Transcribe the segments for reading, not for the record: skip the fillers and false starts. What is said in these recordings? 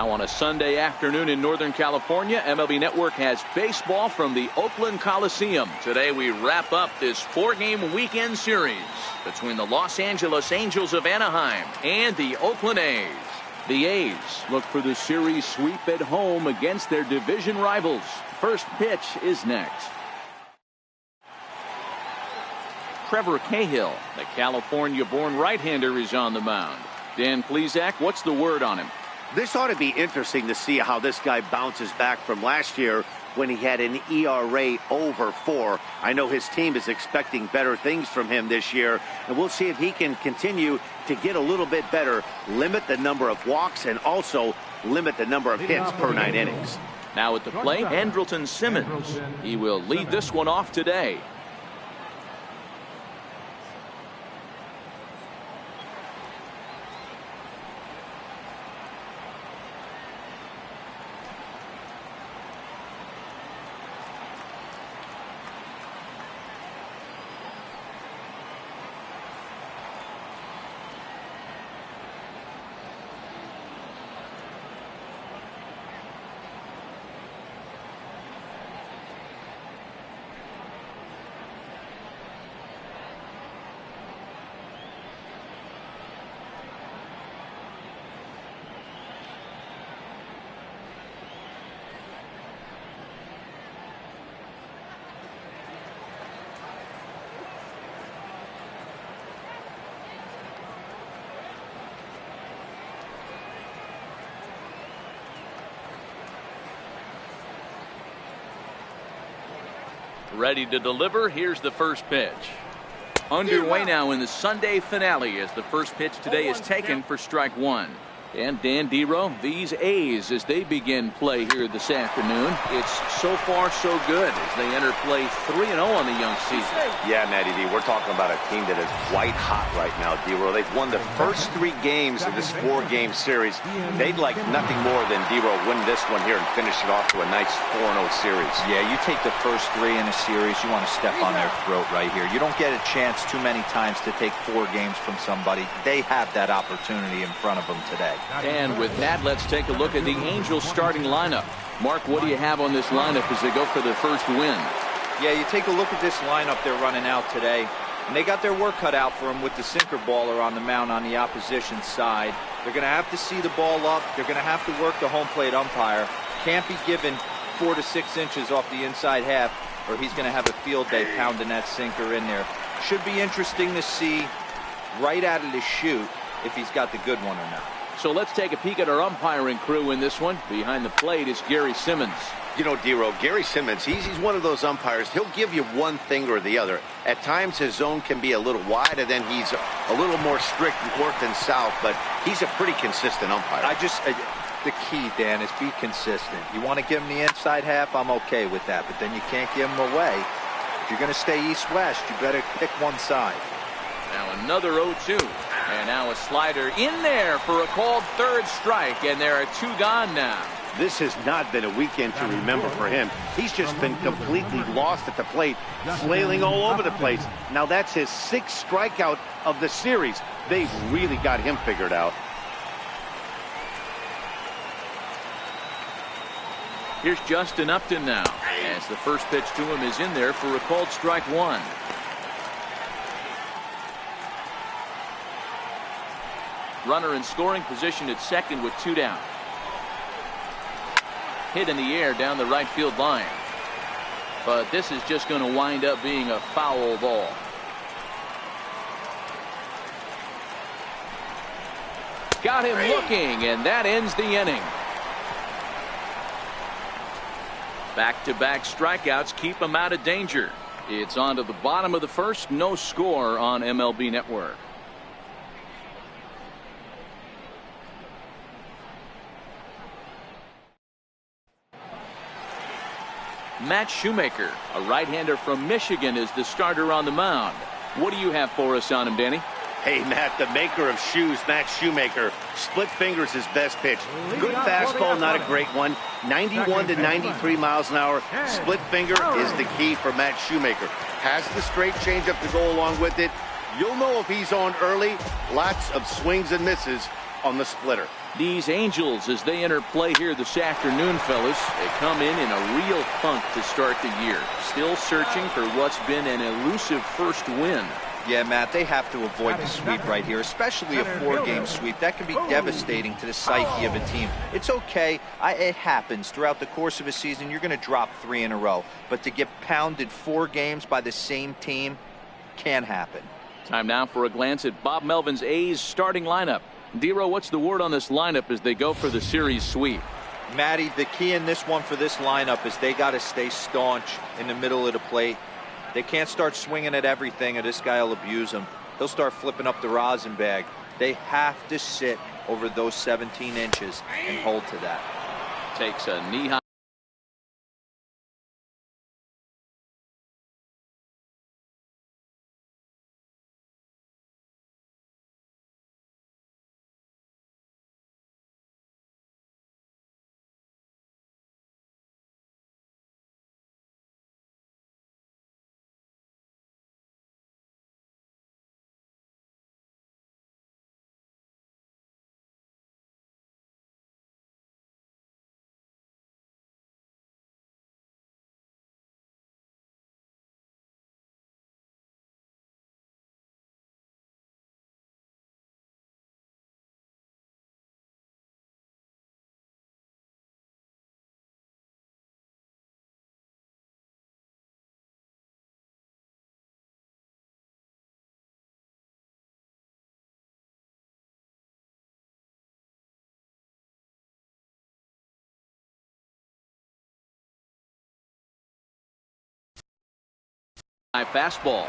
Now on a Sunday afternoon in Northern California, MLB Network has baseball from the Oakland Coliseum. Today we wrap up this 4-game weekend series between the Los Angeles Angels of Anaheim and the Oakland A's. The A's look for the series sweep at home against their division rivals. First pitch is next. Trevor Cahill, the California-born right-hander, is on the mound. Dan Plesac, what's the word on him? This ought to be interesting to see how this guy bounces back from last year when he had an ERA over 4. I know his team is expecting better things from him this year, and we'll see if he can continue to get a little bit better, limit the number of walks, and also limit the number of hits per 9 innings. Now at the plate, Andrelton Simmons. He will lead this one off today. Ready to deliver. Here's the first pitch. Underway now in the Sunday finale as the first pitch today is taken for strike 1. And Dan Dero, these A's, as they begin play here this afternoon, it's so far so good as they enter play 3-0 on the young season. Yeah, Matty D, we're talking about a team that is white hot right now, Dero. They've won the first 3 games of this 4-game series. They'd like nothing more than Dero win this one here and finish it off to a nice 4-0 series. Yeah, you take the first 3 in a series, you want to step on their throat right here. You don't get a chance too many times to take 4 games from somebody. They have that opportunity in front of them today. And with that, let's take a look at the Angels starting lineup. Mark, what do you have on this lineup as they go for their first win? Yeah, you take a look at this lineup they're running out today, and they got their work cut out for them with the sinker baller on the mound on the opposition side. They're going to have to see the ball up. They're going to have to work the home plate umpire. Can't be given 4 to 6 inches off the inside half, or he's going to have a field day pounding that sinker in there. Should be interesting to see right out of the chute if he's got the good one or not. So let's take a peek at our umpiring crew in this one. Behind the plate is Gary Simmons. You know, Dero, Gary Simmons, he's one of those umpires. He'll give you one thing or the other. At times his zone can be a little wide, and then he's a little more strict north and south, but he's a pretty consistent umpire. The key, Dan, is be consistent. You want to give him the inside half, I'm okay with that, but then you can't give him away. If you're going to stay east-west, you better pick one side. Now another 0-2. And now a slider in there for a called third strike, and there are 2 gone now. This has not been a weekend to remember for him. He's just been completely lost at the plate, flailing all over the place. Now that's his 6th strikeout of the series. They've really got him figured out. Here's Justin Upton now, as the first pitch to him is in there for a called strike 1. Runner in scoring position at second with 2 down. Hit in the air down the right field line. But this is just going to wind up being a foul ball. Got him looking, and that ends the inning. Back-to-back strikeouts keep him out of danger. It's on to the bottom of the first. No score on MLB Network. Matt Shoemaker, a right-hander from Michigan, is the starter on the mound. What do you have for us on him, Danny? Hey, Matt, the maker of shoes, Matt Shoemaker. Split finger's his best pitch. Good fastball, not a great one. 91 to 93 miles an hour. Split finger is the key for Matt Shoemaker. Has the straight changeup to go along with it. You'll know if he's on early. Lots of swings and misses on the splitter. These Angels, as they enter play here this afternoon, fellas, they come in a real funk to start the year. Still searching for what's been an elusive first win. Yeah, Matt, they have to avoid the sweep right here, especially a 4-game sweep. That can be devastating to the psyche of a team. It's okay. It happens. Throughout the course of a season, you're going to drop 3 in a row. But to get pounded 4 games by the same team can happen. Time now for a glance at Bob Melvin's A's starting lineup. Dero, what's the word on this lineup as they go for the series sweep? Matty, the key in this one for this lineup is they got to stay staunch in the middle of the plate. They can't start swinging at everything or this guy will abuse them. He'll start flipping up the rosin bag. They have to sit over those 17 inches and hold to that. Takes a knee-high. Fastball.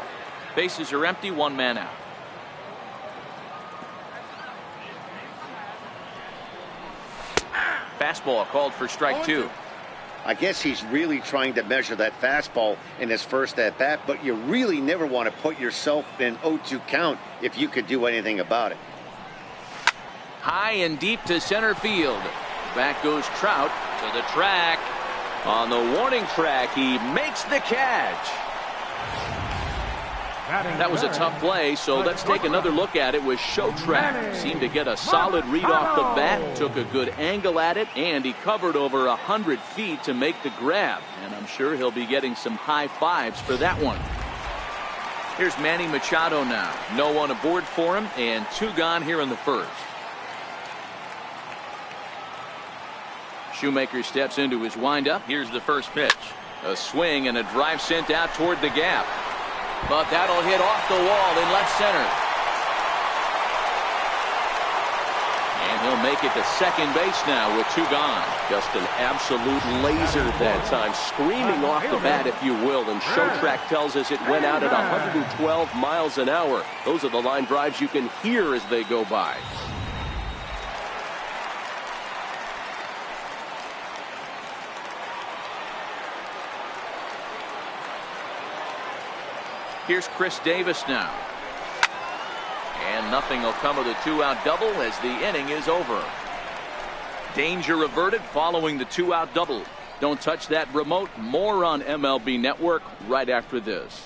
Bases are empty, 1 man out. Fastball called for strike 2. I guess he's really trying to measure that fastball in his first at bat, but you really never want to put yourself in 0-2 count if you could do anything about it. High and deep to center field. Back goes Trout to the track. On the warning track, he makes the catch. That was a tough play, so let's take another look at it with Show Track. Seemed to get a solid read off the bat, took a good angle at it, and he covered over 100 feet to make the grab. And I'm sure he'll be getting some high fives for that one. Here's Manny Machado now. No one aboard for him, and 2 gone here in the first. Shoemaker steps into his windup. Here's the first pitch. A swing and a drive sent out toward the gap. But that'll hit off the wall in left center. And he'll make it to second base now with 2 gone. Just an absolute laser that time. Screaming off the bat, if you will. And Show Track tells us it went out at 112 miles an hour. Those are the line drives you can hear as they go by. Here's Chris Davis now. And nothing will come of the 2-out double as the inning is over. Danger averted following the 2-out double. Don't touch that remote. More on MLB Network right after this.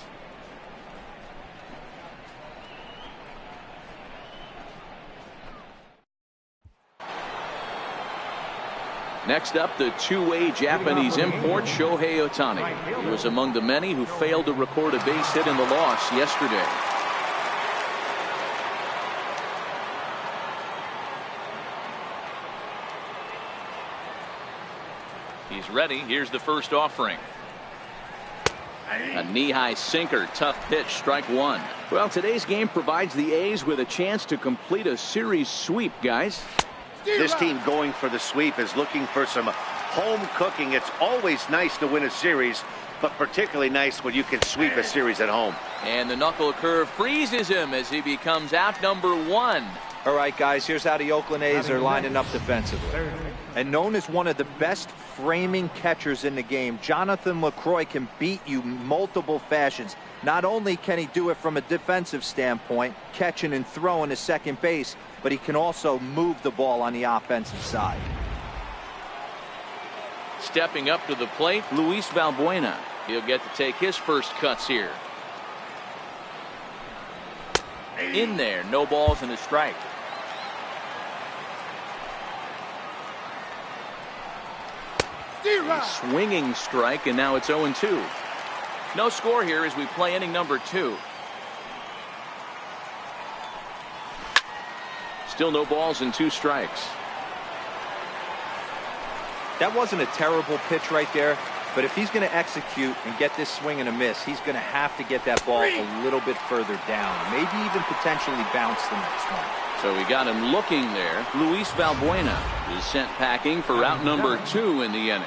Next up, the 2-way Japanese import Shohei Ohtani. He was among the many who failed to record a base hit in the loss yesterday. He's ready. Here's the first offering. A knee-high sinker. Tough pitch. Strike 1. Well, today's game provides the A's with a chance to complete a series sweep, guys. This team going for the sweep is looking for some home cooking. It's always nice to win a series, but particularly nice when you can sweep a series at home. And the knuckle curve freezes him as he becomes out number 1. All right, guys, here's how the Oakland A's are lining up defensively. And known as one of the best framing catchers in the game, Jonathan LaCroix can beat you multiple fashions. Not only can he do it from a defensive standpoint, catching and throwing to second base, but he can also move the ball on the offensive side. Stepping up to the plate, Luis Valbuena. He'll get to take his first cuts here. In there, no balls and a strike. A swinging strike, and now it's 0-2. No score here as we play inning number 2. Still no balls and 2 strikes. That wasn't a terrible pitch right there, but if he's going to execute and get this swing and a miss, he's going to have to get that ball a little bit further down, maybe even potentially bounce the next one. So we got him looking there. Luis Valbuena is sent packing for out number 2 in the inning.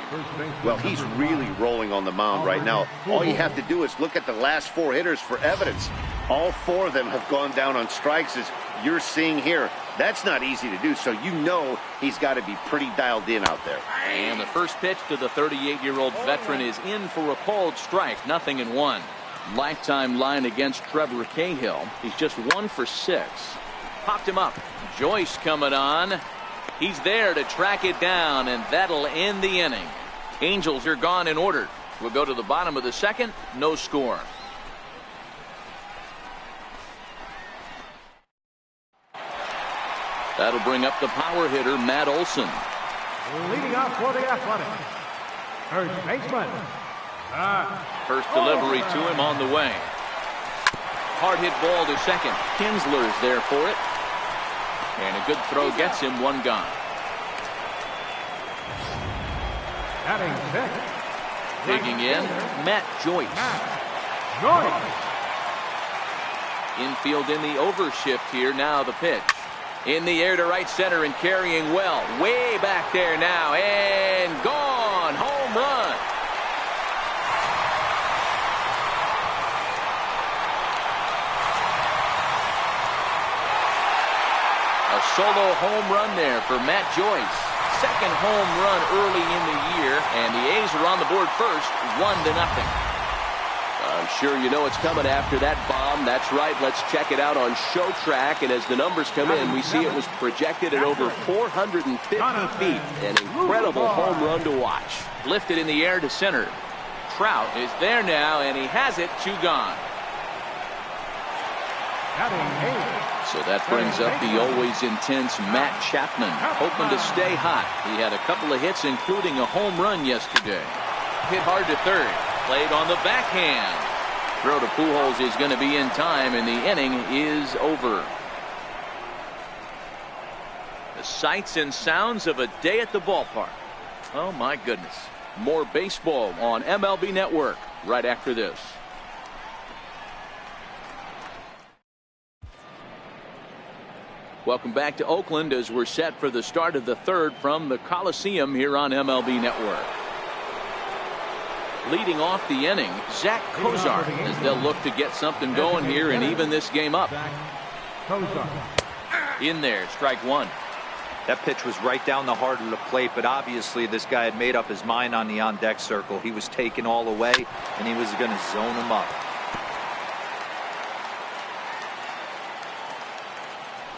Well, he's really rolling on the mound right now. All you have to do is look at the last 4 hitters for evidence. All 4 of them have gone down on strikes, as you're seeing here. That's not easy to do, so you know he's got to be pretty dialed in out there. And the first pitch to the 38-year-old veteran is in for a called strike, 0-1. Lifetime line against Trevor Cahill. He's just 1 for 6. Popped him up. Joyce coming on. He's there to track it down, and that'll end the inning. Angels are gone in order. We'll go to the bottom of the 2nd. No score. That'll bring up the power hitter, Matt Olson. Leading off for the Athletics, first baseman. First delivery to him on the way. Hard hit ball to second. Kinsler's there for it. And a good throw gets him 1 gone. Batting 6. Digging in, Matt Joyce. Infield in the overshift here. Now the pitch. In the air to right center and carrying well. Way back there now. And gone. Home run. A solo home run there for Matt Joyce. Second home run early in the year, and the A's are on the board first, 1-0. I'm sure you know what's coming after that bomb. That's right. Let's check it out on Showtrack. And as the numbers come in, we see it was projected at over 450 feet. An incredible home run to watch. Lifted in the air to center. Trout is there now, and he has it. 2 gone. So that brings up the always intense Matt Chapman, hoping to stay hot. He had a couple of hits, including a home run yesterday. Hit hard to third. Played on the backhand. Throw to Pujols is going to be in time, and the inning is over. The sights and sounds of a day at the ballpark. Oh, my goodness. More baseball on MLB Network right after this. Welcome back to Oakland as we're set for the start of the 3rd from the Coliseum here on MLB Network. Leading off the inning, Zach Kozar, as they'll look to get something going here and even this game up. In there, strike 1. That pitch was right down the heart of the plate, but obviously this guy had made up his mind on the on-deck circle. He was taken all away, and he was going to zone him up.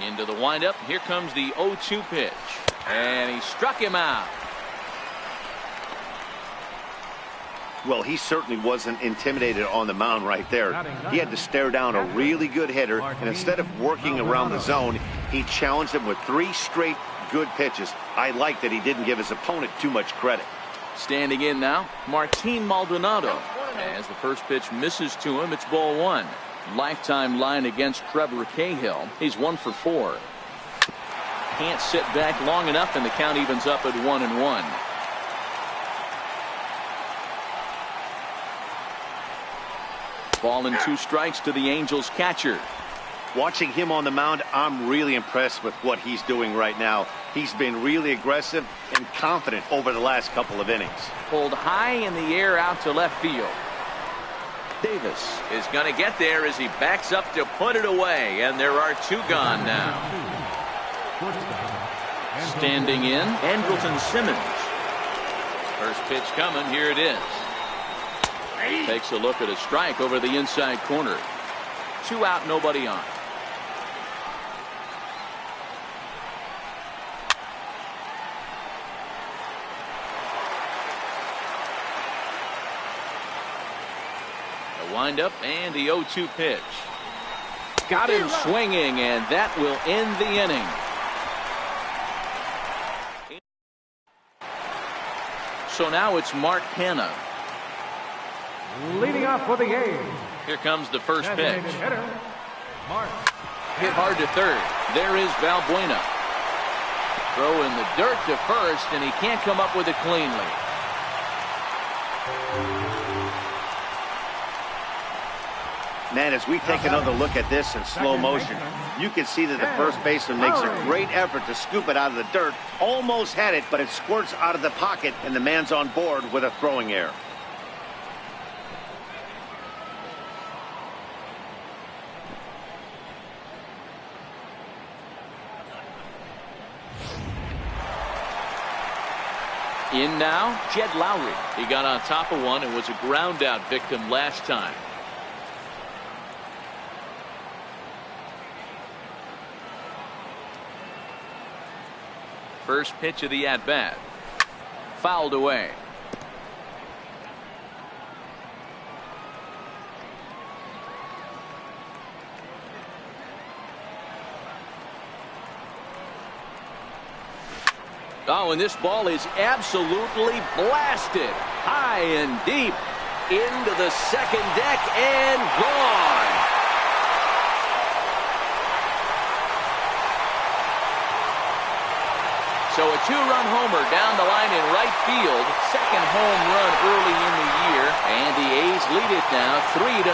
Into the windup. Here comes the 0-2 pitch. And he struck him out. Well, he certainly wasn't intimidated on the mound right there. He had to stare down a really good hitter, and instead of working around the zone, he challenged him with 3 straight good pitches. I like that he didn't give his opponent too much credit. Standing in now, Martin Maldonado. As the first pitch misses to him, it's ball 1. Lifetime line against Trevor Cahill. He's 1 for 4. Can't sit back long enough, and the count evens up at 1-1. Ball and 2 strikes to the Angels catcher. Watching him on the mound, I'm really impressed with what he's doing right now. He's been really aggressive and confident over the last couple of innings. Pulled high in the air out to left field. Davis is going to get there as he backs up to put it away, and there are 2 gone now. Standing in, Andrelton Simmons. First pitch coming, here it is. Takes a look at a strike over the inside corner. 2 out, nobody on. The windup and the 0-2 pitch. Got him swinging, and that will end the inning. So now it's Mark Hanna. Leading off for the A's. Here comes the first pitch. Designated hitter, Mark. Hit hard to third. There is Valbuena. Throw in the dirt to first, and he can't come up with it cleanly. Man, as we take another look at this in slow motion, you can see that the first baseman makes a great effort to scoop it out of the dirt. Almost had it, but it squirts out of the pocket, and the man's on board with a throwing error. In now, Jed Lowry. He got on top of one and was a ground out victim last time. First pitch of the at-bat. Fouled away. Oh, and this ball is absolutely blasted. High and deep into the second deck and gone. So a two-run homer down the line in right field. Second home run early in the year. And the A's lead it now 3-0.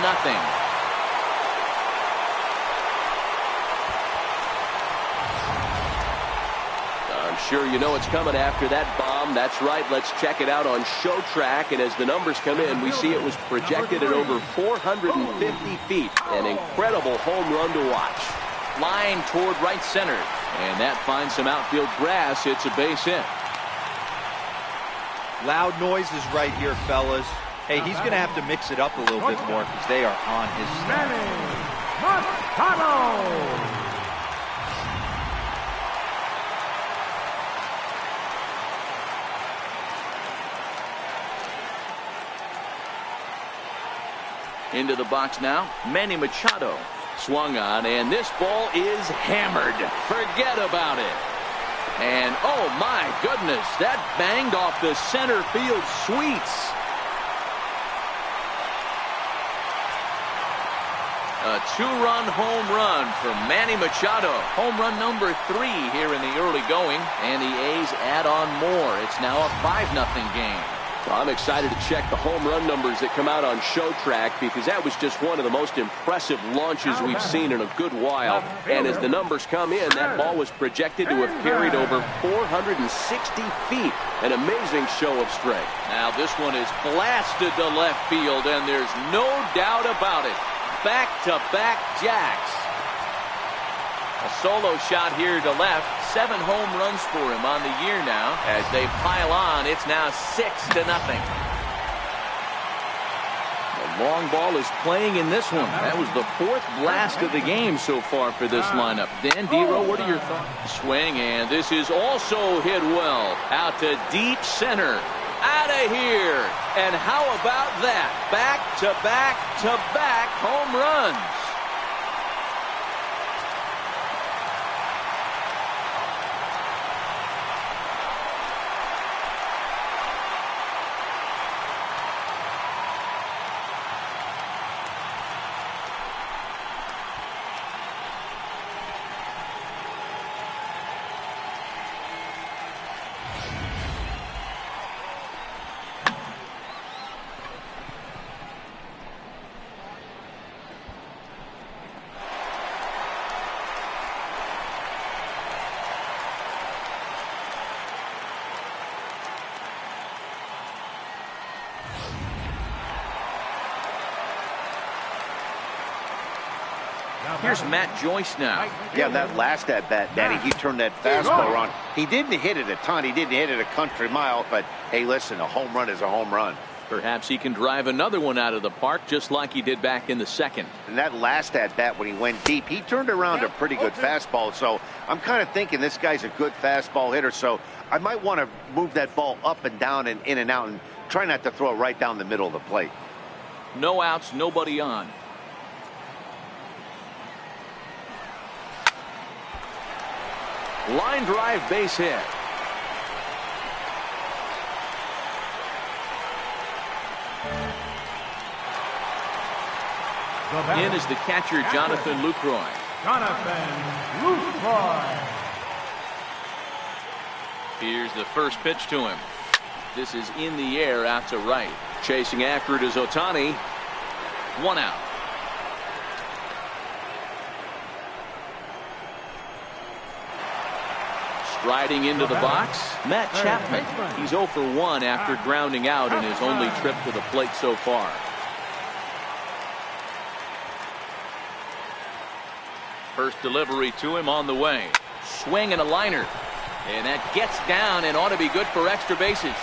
Sure, you know it's coming after that bomb. That's right. Let's check it out on Show Track. And as the numbers come in, we see it was projected at over 450 feet. An incredible home run to watch. Line toward right center. And that finds some outfield grass. It's a base hit. Loud noises right here, fellas. Hey, he's going to have to mix it up a little bit more because they are on his side. Into the box now, Manny Machado. Swung on, and this ball is hammered. Forget about it. And, oh, my goodness, that banged off the center field sweets. A two-run home run for Manny Machado. Home run number 3 here in the early going, and the A's add on more. It's now a 5-0 game. Well, I'm excited to check the home run numbers that come out on Show Track because that was just one of the most impressive launches we've seen in a good while. And as the numbers come in, that ball was projected to have carried over 460 feet. An amazing show of strength. Now this one is blasted to left field, and there's no doubt about it. Back-to-back jacks. A solo shot here to left. 7 home runs for him on the year now. As they pile on, it's now 6-0. The long ball is playing in this one. That was the 4th blast of the game so far for this lineup. Dan Dero, what are your thoughts? Swing, and this is also hit well. Out to deep center. Out of here. And how about that? Back-to-back-to-back home runs. Here's Matt Joyce now. Yeah, that last at-bat, Danny, he turned that fastball on. He didn't hit it a ton. He didn't hit it a country mile. But, hey, listen, a home run is a home run. Perhaps he can drive another one out of the park just like he did back in the second. And that last at-bat when he went deep, he turned around a pretty good fastball. So I'm kind of thinking this guy's a good fastball hitter. So I might want to move that ball up and down and in and out and try not to throw it right down the middle of the plate. No outs, nobody on. Line drive base hit. In is the catcher, Jonathan Lucroy. Jonathan Lucroy. Here's the first pitch to him. This is in the air out to right. Chasing after it is Ohtani. 1 out. Striding into the box, Matt Chapman. He's 0 for 1 after grounding out in his only trip to the plate so far. First delivery to him on the way. Swing and a liner. And that gets down and ought to be good for extra bases.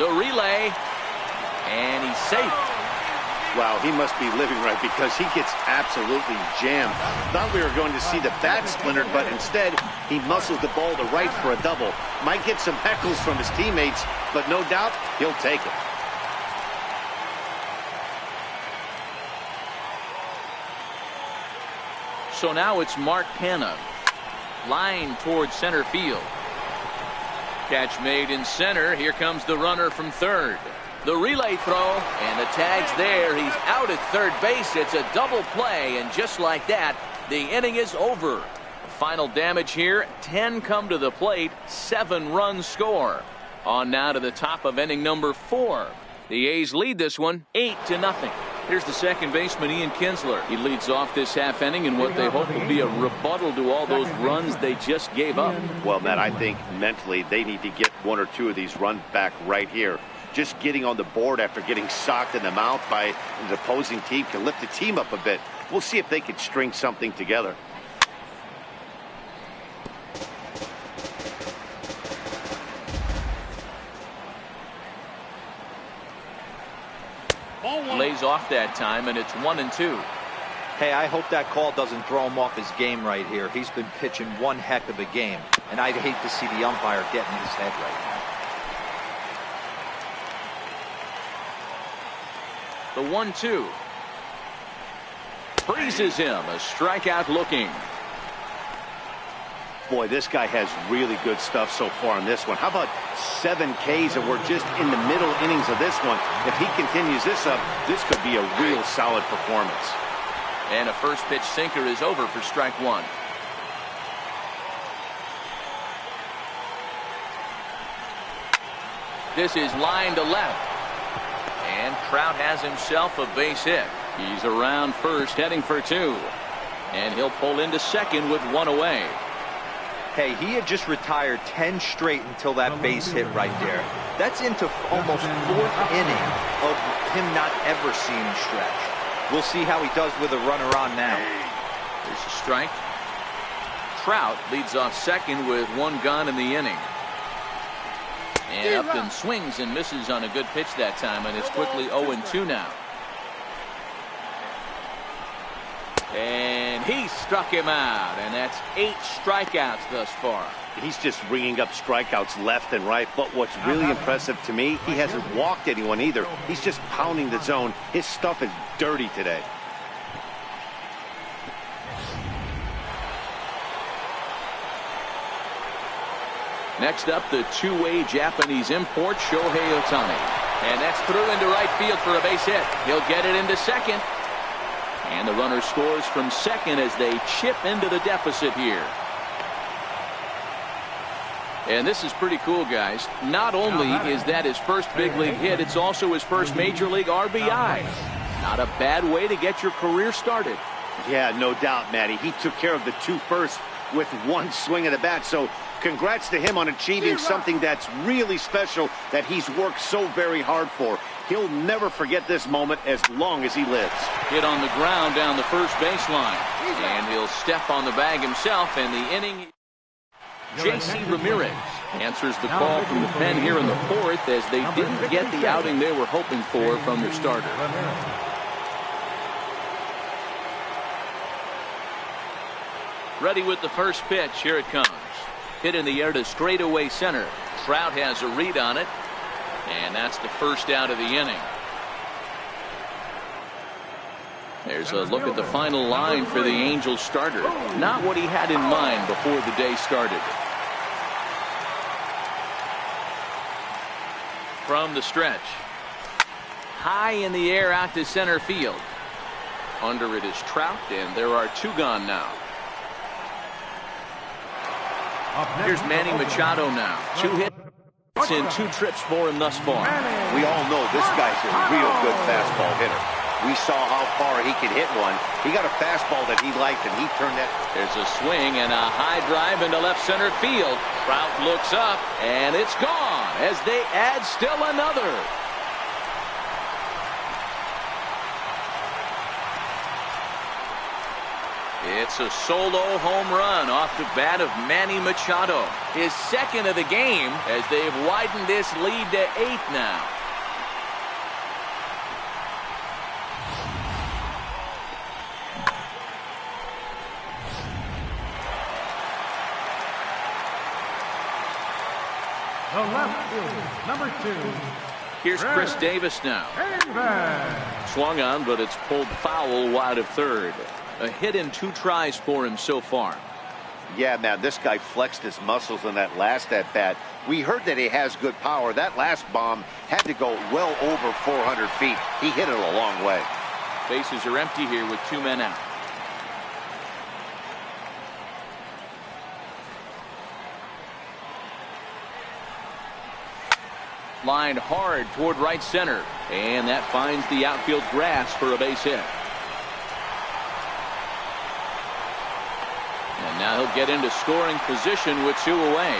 The relay. And he's safe. Wow, he must be living right because he gets absolutely jammed. Thought we were going to see the bat splintered, but instead he muscles the ball to right for a double. Might get some heckles from his teammates, but no doubt he'll take it. So now it's Mark Hanna. Line towards center field. Catch made in center. Here comes the runner from third. The relay throw, and the tag's there. He's out at third base. It's a double play, and just like that, the inning is over. Final damage here, 10 come to the plate, 7 runs score. On now to the top of inning number 4. The A's lead this one 8-0. Here's the second baseman, Ian Kinsler. He leads off this half inning in what they hope will be a rebuttal to all those runs they just gave up. Well, Matt, I think mentally they need to get 1 or 2 of these runs back right here. Just getting on the board after getting socked in the mouth by an opposing team can lift the team up a bit. We'll see if they can string something together. Lays off that time, and it's 1-2. Hey, I hope that call doesn't throw him off his game right here. He's been pitching one heck of a game, and I'd hate to see the umpire get in his head right now. The 1-2. Freezes him. A strikeout looking. Boy, this guy has really good stuff so far in this one. How about 7 Ks, and we're just in the middle innings of this one. If he continues this up, this could be a real solid performance. And a first pitch sinker is over for strike 1. This is line to left. And Trout has himself a base hit. He's around first, heading for 2. And he'll pull into second with 1 away. Hey, he had just retired 10 straight until that base hit right there. That's into almost 4th inning of him not ever seeing a stretch. We'll see how he does with a runner on now. There's a strike. Trout leads off second with 1 gone in the inning. And Upton swings and misses on a good pitch that time, and it's quickly 0-2 now. And he struck him out, and that's 8 strikeouts thus far. He's just ringing up strikeouts left and right, but what's really impressive to me, he hasn't walked anyone either. He's just pounding the zone. His stuff is dirty today. Next up, the two-way Japanese import, Shohei Ohtani. And that's through into right field for a base hit. He'll get it into second. And the runner scores from second as they chip into the deficit here. And this is pretty cool, guys. Not only is that his first big league hit, it's also his first major league RBI. Not a bad way to get your career started. Yeah, no doubt, Matty. He took care of the 2 first with 1 swing of the bat. So congrats to him on achieving something that's really special that he's worked so very hard for. He'll never forget this moment as long as he lives. Hit on the ground down the first baseline. And he'll step on the bag himself, and the inning. J.C. Ramirez answers the call from the pen here in the 4th as they didn't get the outing they were hoping for from their starter. Ready with the first pitch. Here it comes. Hit in the air to straightaway center. Trout has a read on it. And that's the first out of the inning. There's a look at the final line for the Angels starter. Not what he had in mind before the day started. From the stretch. high in the air out to center field. Under it is Trout, and there are 2 gone now. Here's Manny Machado now. 2 hits and 2 trips for him thus far. We all know this guy's a real good fastball hitter. We saw how far he could hit one. He got a fastball that he liked, and he turned that. There's a swing and a high drive into left center field. Trout looks up, and it's gone as they add still another. It's a solo home run off the bat of Manny Machado. His second of the game as they've widened this lead to 8 now. The left fielder, number 2. Here's Chris Davis now. Swung on, but it's pulled foul wide of third. A hit in 2 tries for him so far. Yeah, man, this guy flexed his muscles on that last at-bat. We heard that he has good power. That last bomb had to go well over 400 feet. He hit it a long way. Bases are empty here with 2 men out. Lined hard toward right center, and that finds the outfield grass for a base hit. And now he'll get into scoring position with 2 away.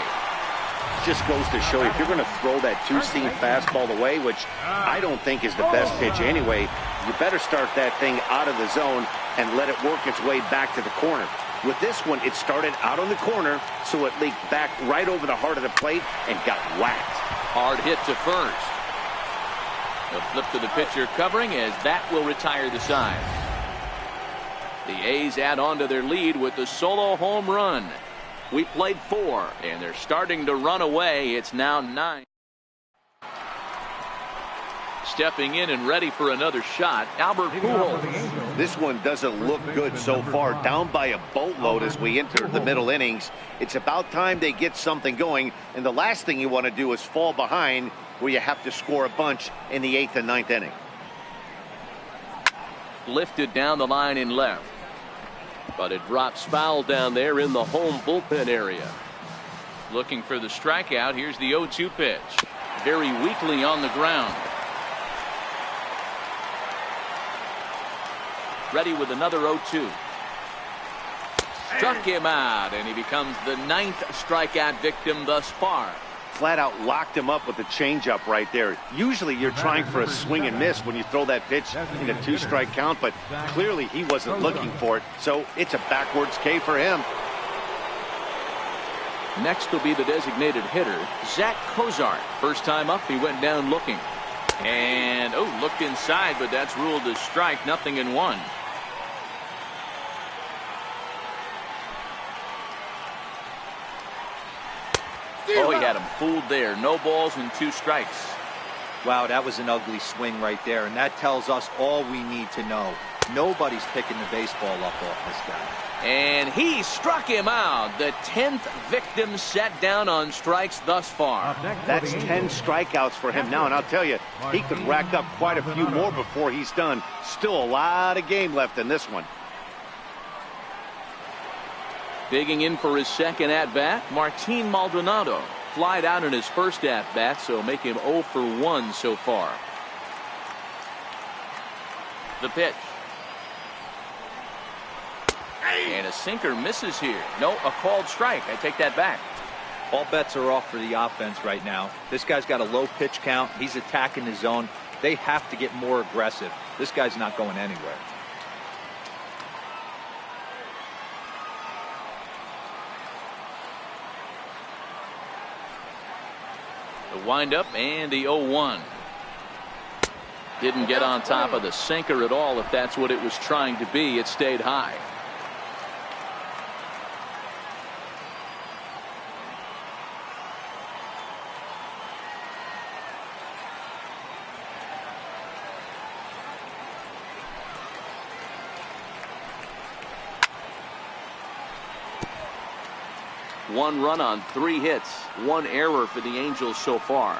Just goes to show you, if you're going to throw that 2-seam fastball away, which I don't think is the best pitch anyway, you better start that thing out of the zone and let it work its way back to the corner. With this one, it started out on the corner, so it leaked back right over the heart of the plate and got whacked. Hard hit to first. A flip to the pitcher covering as that will retire the side. The A's add on to their lead with the solo home run. We played 4, and they're starting to run away. It's now 9. Stepping in and ready for another shot, Albert Pujols. This one doesn't look good so far. Down by a boatload as we enter the middle innings. It's about time they get something going, and the last thing you want to do is fall behind where you have to score a bunch in the 8th and 9th inning. Lifted down the line in left. But it drops foul down there in the home bullpen area. Looking for the strikeout. Here's the 0-2 pitch. Very weakly on the ground. Ready with another 0-2. Struck him out, and he becomes the 9th strikeout victim thus far. Flat out locked him up with the changeup right there. Usually you're trying for a swing and miss when you throw that pitch in a 2-strike count, but clearly he wasn't looking for it, so it's a backwards K for him. Next will be the designated hitter, Zach Cozart. First time up, he went down looking. And, looked inside, but that's ruled a strike, 0-1. Oh, he had him fooled there. No balls and 2 strikes. Wow, that was an ugly swing right there, and that tells us all we need to know. Nobody's picking the baseball up off this guy. And he struck him out. The 10th victim set down on strikes thus far. That's 10 strikeouts for him now, and I'll tell you, he could rack up quite a few more before he's done. Still a lot of game left in this one. Digging in for his second at-bat, Martin Maldonado. Flied out in his first at-bat, so make him 0 for 1 so far. The pitch. And a sinker misses here. No, a called strike. I take that back. All bets are off for the offense right now. This guy's got a low pitch count. He's attacking the zone. They have to get more aggressive. This guy's not going anywhere. The windup and the 0-1. Didn't get on top of the sinker at all. If that's what it was trying to be, it stayed high. One run on 3 hits, 1 error for the Angels so far.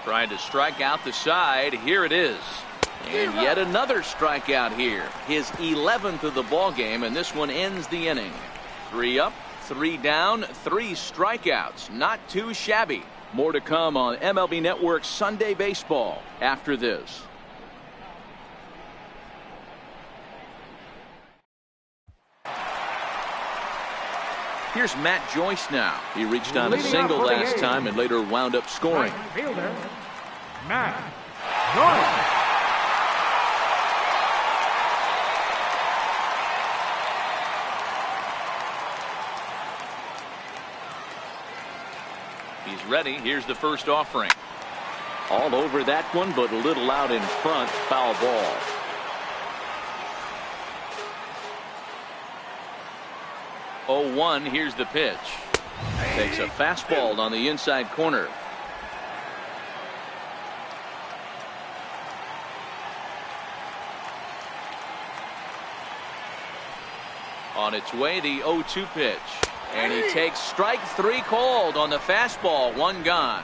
Trying to strike out the side. Here it is. And yet another strikeout here. His 11th of the ball game, and this one ends the inning. 3 up, 3 down, 3 strikeouts. Not too shabby. More to come on MLB Network Sunday Baseball after this. Here's Matt Joyce now. He reached on a single last time and later wound up scoring. Fielder, Matt Joyce. He's ready. Here's the first offering. All over that one, but a little out in front. Foul ball. Oh, 1. Here's the pitch. Takes a fastball on the inside corner. On its way, the 0-2 pitch. And he takes strike 3 called on the fastball. 1 gone.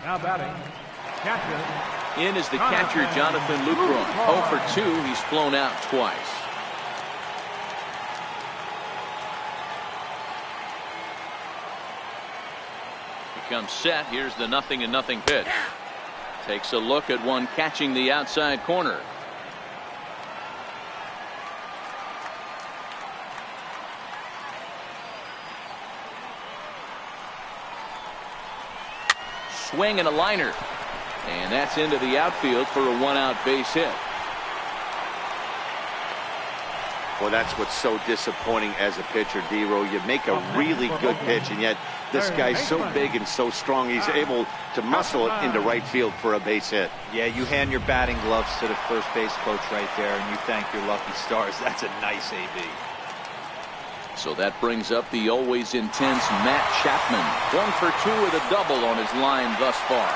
Now batting, catcher. In is the catcher, Jonathan Lucroy. 0 for 2. He's flown out twice. He comes set. Here's the 0-0 pitch. Takes a look at one catching the outside corner. Swing and a liner. And that's into the outfield for a 1-out base hit. Well, that's what's so disappointing as a pitcher, D-Row. You make a really good pitch, and yet this guy's so big and so strong, he's able to muscle it into right field for a base hit. Yeah, you hand your batting gloves to the first base coach right there, and you thank your lucky stars. That's a nice AB. So that brings up the always intense Matt Chapman. 1 for 2 with a double on his line thus far.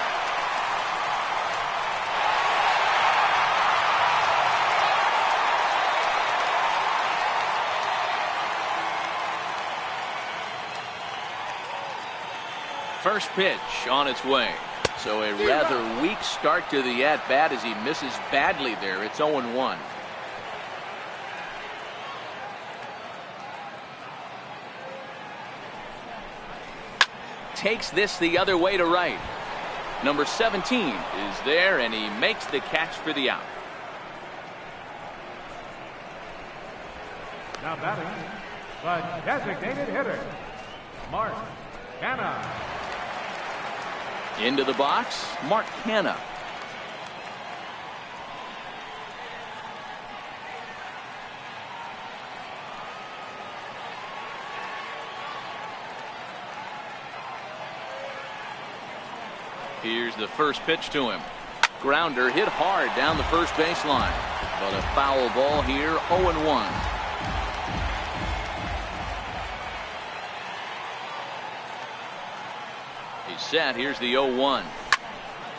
First pitch on its way. So a rather weak start to the at-bat as he misses badly there. It's 0-1. Takes this the other way to right. Number 17 is there, and he makes the catch for the out. Now batting, the designated hitter, Mark Hanna. Into the box, Mark Hanna. Here's the first pitch to him. Grounder hit hard down the first baseline. But a foul ball here, 0-1. He's set. Here's the 0-1.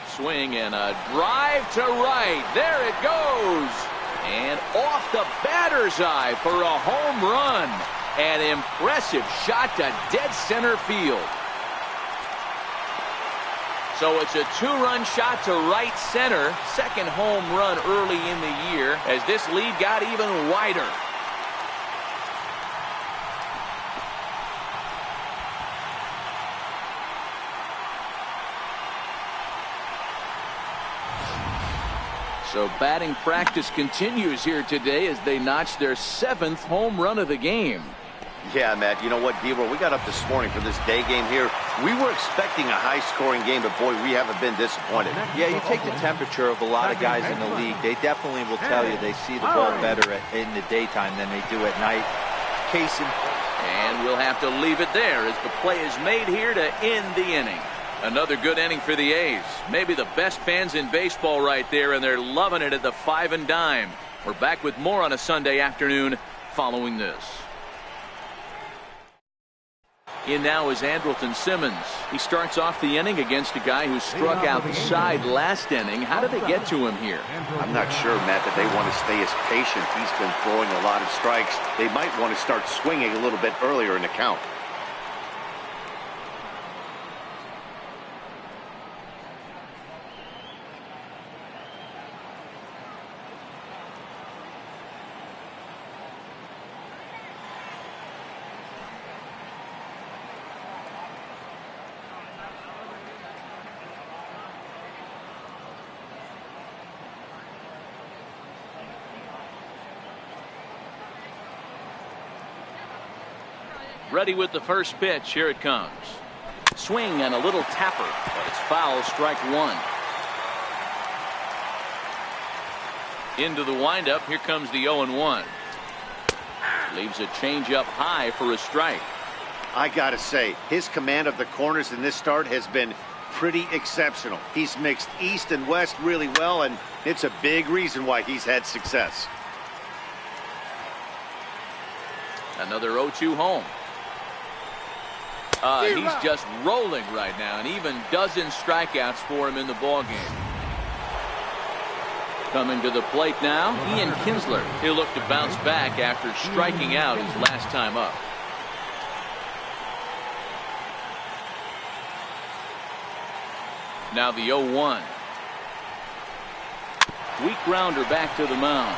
Swing and a drive to right. There it goes. And off the batter's eye for a home run. An impressive shot to dead center field. So it's a 2-run shot to right center. Second home run early in the year as this lead got even wider. So batting practice continues here today as they notch their 7th home run of the game. Yeah, Matt, you know what, D-Row, we got up this morning for this day game here. We were expecting a high-scoring game, but boy, we haven't been disappointed. Yeah, you take the temperature of a lot of guys in the league. They definitely will tell you they see the ball better in the daytime than they do at night. Case in point. And we'll have to leave it there as the play is made here to end the inning. Another good inning for the A's. Maybe the best fans in baseball right there, and they're loving it at the 5 and dime. We're back with more on a Sunday afternoon following this. In now is Andrelton Simmons. He starts off the inning against a guy who struck out the side last inning. How did they get to him here? I'm not sure, Matt, that they want to stay as patient. He's been throwing a lot of strikes. They might want to start swinging a little bit earlier in the count. Ready with the first pitch. Here it comes. Swing and a little tapper, but it's foul. Strike one. Into the windup. Here comes the 0-1. Leaves a changeup high for a strike. I gotta say, his command of the corners in this start has been pretty exceptional. He's mixed east and west really well, and it's a big reason why he's had success. Another 0-2 home. He's just rolling right now, and even dozen strikeouts for him in the ballgame. Coming to the plate now, Ian Kinsler. He'll look to bounce back after striking out his last time up. Now the 0-1. Weak grounder back to the mound.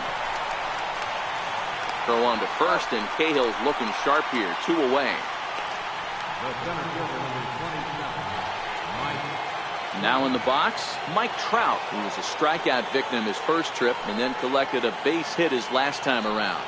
Throw on to first, and Cahill's looking sharp here. 2 away. Now in the box, Mike Trout, who was a strikeout victim his first trip and then collected a base hit his last time around.